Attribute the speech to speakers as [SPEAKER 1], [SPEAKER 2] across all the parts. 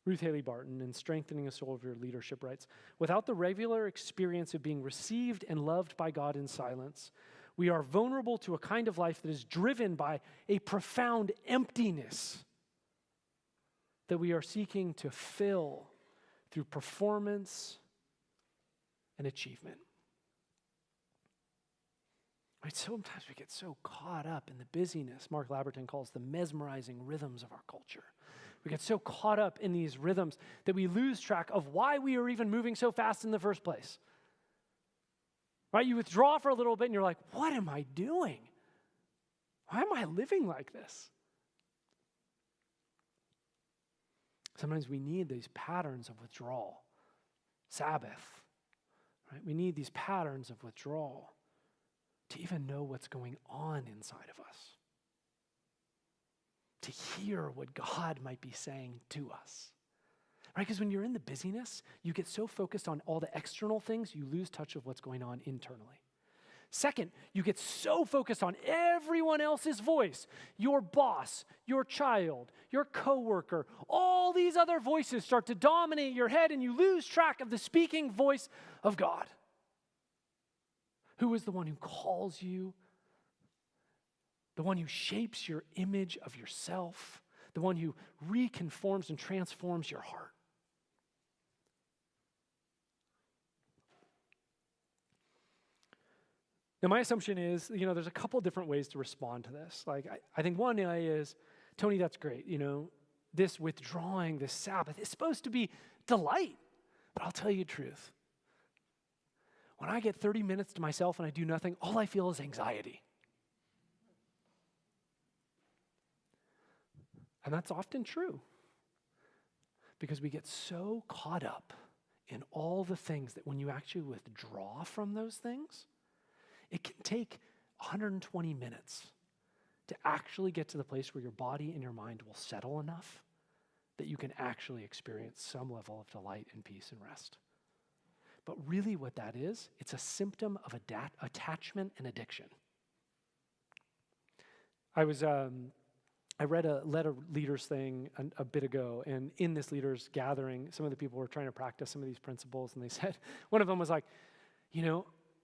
[SPEAKER 1] Ruth Haley Barton, in Strengthening a Soldier Leadership, writes, without the regular experience of being received and loved by God in silence, we are vulnerable to a kind of life that is driven by a profound emptiness that we are seeking to fill through performance and achievement. Right? Sometimes we get so caught up in the busyness Mark Laberton calls the mesmerizing rhythms of our culture. We get so caught up in these rhythms that we lose track of why we are even moving so fast in the first place. Right? You withdraw for a little bit and you're like, what am I doing? Why am I living like this? Sometimes we need these patterns of withdrawal. Sabbath, right? We need these patterns of withdrawal to even know what's going on inside of us. To hear what God might be saying to us. Right? Because when you're in the busyness, you get so focused on all the external things, you lose touch of what's going on internally. Second, you get so focused on everyone else's voice, your boss, your child, your coworker, all these other voices start to dominate your head and you lose track of the speaking voice of God. Who is the one who calls you, the one who shapes your image of yourself, the one who reconforms and transforms your heart. Now, my assumption is, there's a couple different ways to respond to this. I think one is, Tony, that's great. This withdrawing, this Sabbath, is supposed to be delight. But I'll tell you the truth. When I get 30 minutes to myself and I do nothing, all I feel is anxiety. And that's often true. Because we get so caught up in all the things that when you actually withdraw from those things, it can take 120 minutes to actually get to the place where your body and your mind will settle enough that you can actually experience some level of delight and peace and rest. But really what that is, it's a symptom of attachment and addiction. I read a led a leaders thing a bit ago, and in this leaders gathering, some of the people were trying to practice some of these principles, and they said, one of them was like,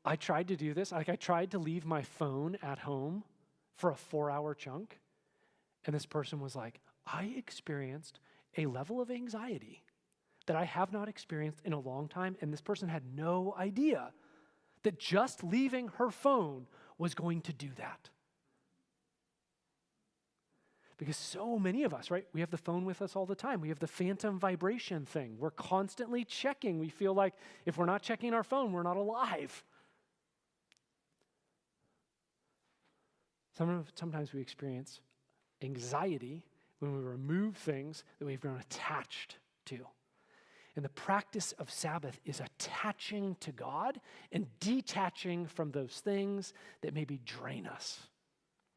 [SPEAKER 1] I tried to do this. I tried to leave my phone at home for a 4-hour chunk. And this person was like, I experienced a level of anxiety that I have not experienced in a long time. And this person had no idea that just leaving her phone was going to do that. Because so many of us, right, we have the phone with us all the time. We have the phantom vibration thing. We're constantly checking. We feel like if we're not checking our phone, we're not alive. Sometimes we experience anxiety when we remove things that we've grown attached to. And the practice of Sabbath is attaching to God and detaching from those things that maybe drain us.